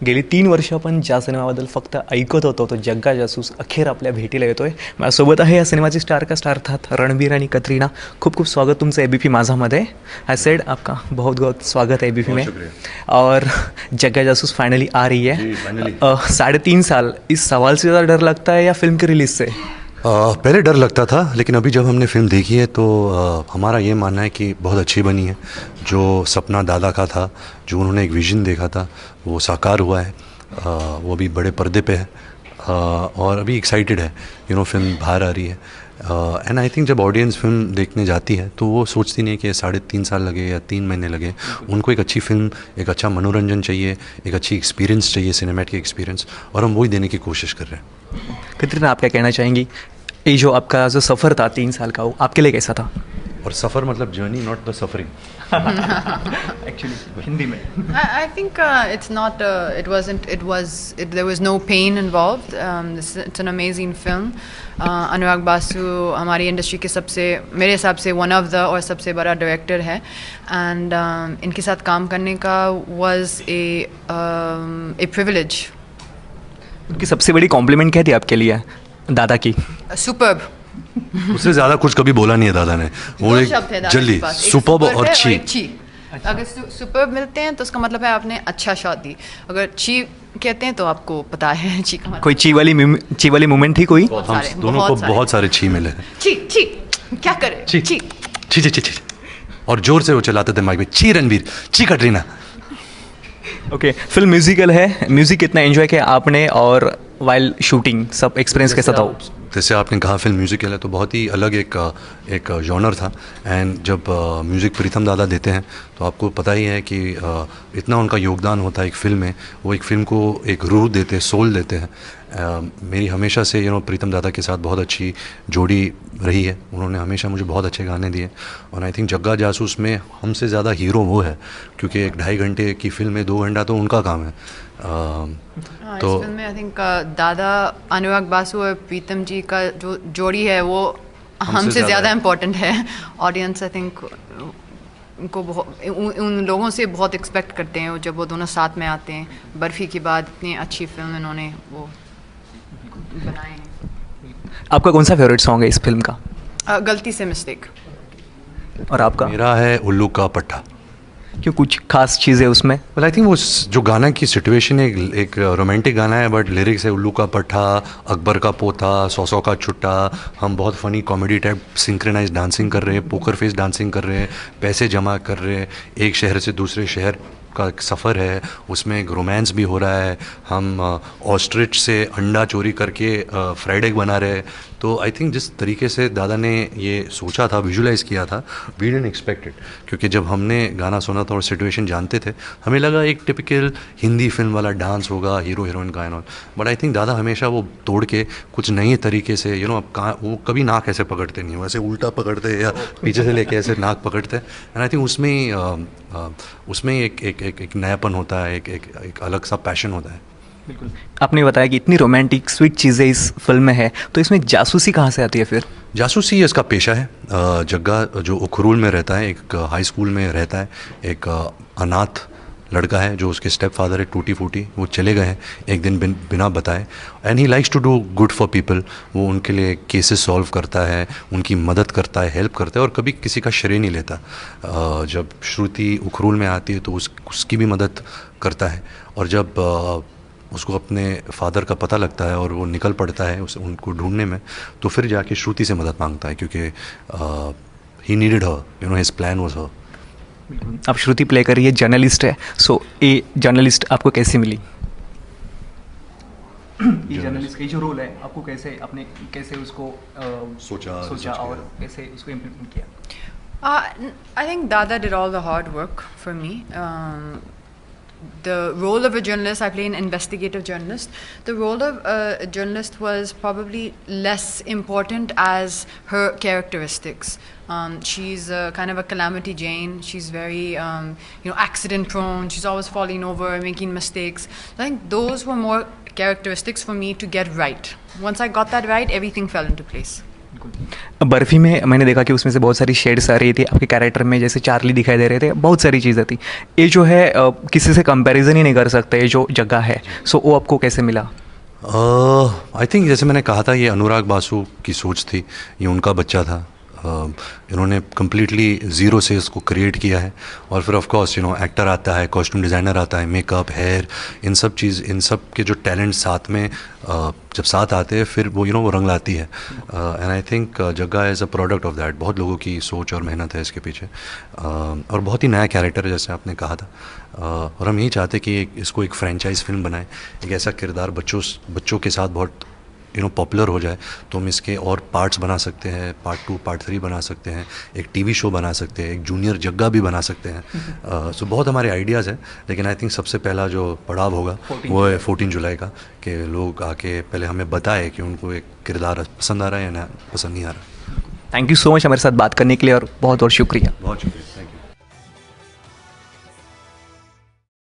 गेली 3 वर्ष आपण ज्या सिनेमाबद्दल फक्त ऐकत होतो तो जग्गा जासूस अखेर आपल्या भेटीला येतोय. माझ्यासोबत आहे या सिनेमाची स्टार का स्टार अर्थात रणबीर आणि कतरीना. खूप खूप स्वागत तुमचं ABP माझामध्ये. आई सेड आपका बहुत बहुत स्वागत है ABP में. और जग्गा जासूस फाइनली आ रही है. 3.5 साल, इस सवाल से ज़्यादा डर लगता है या फिल्म की रिलीज से? पहले डर लगता था, लेकिन अभी जब हमने फिल्म देखी है तो हमारा ये मानना है कि बहुत अच्छी बनी है. जो सपना दादा का था, जो उन्होंने एक विज़न देखा था, वो साकार हुआ है. वो अभी बड़े पर्दे पे है और अभी एक्साइटेड है. फिल्म बाहर आ रही है. एंड आई थिंक जब ऑडियंस फिल्म देखने जाती है तो वो सोचती नहीं कि 3.5 साल लगे या 3 महीने लगे. उनको एक अच्छी फिल्म, एक अच्छा मनोरंजन चाहिए, एक अच्छी एक्सपीरियंस चाहिए, सिनेमैटिक एक्सपीरियंस, और हम वही देने की कोशिश कर रहे हैं. कतरीना, आप क्या कहना चाहेंगी? ये जो आपका जो सफ़र था 3 साल का, वो आपके लिए कैसा था? और सफ़र मतलब journey, not the suffering. Actually Hindi में I think it's not. It wasn't. It was. There was no pain involved. It's an amazing film. अनुराग बासु हमारी इंडस्ट्री के सबसे, मेरे हिसाब से वन ऑफ द और सबसे बड़ा डायरेक्टर है. एंड इनके साथ काम करने का was a privilege. उनकी सबसे बड़ी कॉम्प्लीमेंट क्या थी आपके लिए दादा की? Superb. उससे ज़्यादा कुछ कभी बोला नहीं है दादा ने. वो एक जल्दी सुपर्ब और ची. अगर सुपर्ब मिलते हैं तो उसका मतलब है आपने अच्छा शॉट दी. अगर ची कहते हैं तो आपको पता है ची का मतलब. कोई ची वाली मोमेंट थी कोई? हम दोनों को बहुत सारे ची मिले हैं. ची ची क्या करे? ची ची ची ची ची. और जोर से वो चलाते थे माइक पे, ची रणबीर, ची कटरीना. ओके, फिल्म म्यूजिकल है. म्यूजिक कितना एंजॉय किया आपने, और वाइल शूटिंग सब एक्सपीरियंस कैसा था? जैसे आपने कहा फिल्म म्यूज़िकल है, तो बहुत ही अलग एक जॉनर था. एंड जब म्यूज़िक प्रीतम दादा देते हैं तो आपको पता ही है कि इतना उनका योगदान होता है एक फ़िल्म में. वो एक फ़िल्म को एक रूह देते हैं, सोल देते हैं. मेरी हमेशा से प्रीतम दादा के साथ बहुत अच्छी जोड़ी रही है. उन्होंने हमेशा मुझे बहुत अच्छे गाने दिए. और आई थिंक जग्गा जासूस में हमसे ज़्यादा हीरो वो है, क्योंकि 2.5 घंटे की फिल्म में 2 घंटा तो उनका काम है. तो इस फिल्म में आई थिंक दादा, अनुराग बासु और प्रीतम जी का जो जोड़ी है वो हमसे ज़्यादा इम्पोर्टेंट है. ऑडियंस आई थिंक उनको उन लोगों से बहुत एक्सपेक्ट करते हैं जब वो दोनों साथ में आते हैं. बर्फ़ी के बाद इतनी अच्छी फिल्म इन्होंने वो बनाए हैं. आपका कौन सा फेवरेट सॉन्ग है इस फिल्म का? गलती से मिस्टेक. और आपका? मेरा है उल्लू का पट्टा. क्यों, कुछ खास चीज़ है उसमें? वेल आई थिंक वो जो गाना की सिचुएशन है, एक रोमांटिक गाना है, बट लिरिक्स है उल्लू का पट्टा, अकबर का पोता, 100 का छुट्टा. हम बहुत funny comedy type synchronise dancing कर रहे हैं, पोकर फेस डांसिंग कर रहे हैं, पैसे जमा कर रहे हैं, एक शहर से दूसरे शहर का एक सफ़र है, उसमें एक रोमांस भी हो रहा है. हम ऑस्ट्रिच से अंडा चोरी करके फ्राइड एग बना रहे हैं. तो आई थिंक जिस तरीके से दादा ने ये सोचा था, विजुलाइज़ किया था, वी डिडंट एक्सपेक्ट इट. क्योंकि जब हमने गाना सुना था और सिचुएशन जानते थे, हमें लगा एक टिपिकल हिंदी फिल्म वाला डांस होगा, हीरो हीरोइन का and all. But I think दादा हमेशा वो तोड़ के कुछ नए तरीके से, वो कभी नाक ऐसे पकड़ते नहीं, वैसे उल्टा पकड़ते या पीछे से लेके ऐसे नाक पकड़ते. एंड आई थिंक उसमें एक नयापन होता है, एक अलग सा पैशन होता है. बिल्कुल. आपने बताया कि इतनी रोमांटिक स्वीट चीज़ें इस फिल्म में है, तो इसमें जासूसी कहाँ से आती है फिर? जासूसी इसका पेशा है. जग्गा जो उखरूल में रहता है, एक हाई स्कूल में रहता है, एक अनाथ लड़का है जो उसके स्टेप फादर है टूटी फूटी. वो चले गए हैं एक दिन बिना बताए. And he likes to do good for people. वो उनके लिए केसेस सॉल्व करता है, उनकी मदद करता है, हेल्प करता है, और कभी किसी का श्रेय नहीं लेता. जब श्रुति उखरूल में आती है तो उसकी भी मदद करता है. और जब उसको अपने फादर का पता लगता है और वो निकल पड़ता है उनको ढूंढने में, तो फिर जाके श्रुति से मदद मांगता है, क्योंकि he needed her, his plan was her. अब श्रुति प्ले कर रही है, जर्नलिस्ट है. सो ये जर्नलिस्ट आपको कैसे मिली? ये जर्नलिस्ट का जो रोल है आपको कैसे उसको सोचा और कैसे उसको इम्प्लीमेंट किया? I think Dada did all the hard work for me. The role of a journalist, I play an investigative journalist. The role of a journalist was probably less important as her characteristics. She's kind of a calamity Jane. She's very, accident prone. She's always falling over, making mistakes. I think those were more characteristics for me to get right. Once I got that right, everything fell into place. Barfi में मैंने देखा कि उसमें से बहुत सारी shades आ रही थी आपके कैरेक्टर में, जैसे चार्ली दिखाई दे रहे थे, बहुत सारी चीज़ें थी। ये जो है किसी से कंपैरिजन ही नहीं कर सकते ये जो जगह है, सो वो आपको कैसे मिला? आई थिंक जैसे मैंने कहा था, ये अनुराग बासु की सोच थी, ये उनका बच्चा था। इन्होंने कम्प्लीटली ज़ीरो से इसको क्रिएट किया है। और फिर ऑफ कोर्स एक्टर आता है, कॉस्ट्यूम डिज़ाइनर आता है, मेकअप, हेयर, इन सब के जो टैलेंट साथ में जब साथ आते हैं फिर वो वो रंग लाती है। And I think Jagga is a product of that. बहुत लोगों की सोच और मेहनत है इसके पीछे, और बहुत ही नया कैरेक्टर है जैसे आपने कहा था। और हम यही चाहते कि इसको एक फ्रेंचाइज फिल्म बनाए, एक ऐसा किरदार बच्चों के साथ बहुत पॉपुलर हो जाए, तो हम इसके और पार्ट्स बना सकते हैं, पार्ट 2 पार्ट 3 बना सकते हैं, एक टीवी शो बना सकते हैं, एक जूनियर जग्गा भी बना सकते हैं। सो बहुत हमारे आइडियाज़ हैं, लेकिन आई थिंक सबसे पहला जो पड़ाव होगा वो है 14 जुलाई का, कि लोग आके पहले हमें बताए कि उनको एक किरदार पसंद आ रहा है या ना पसंद नहीं आ रहा। थैंक यू सो मच हमारे साथ बात करने के लिए, और बहुत बहुत शुक्रिया। बहुत शुक्रिया।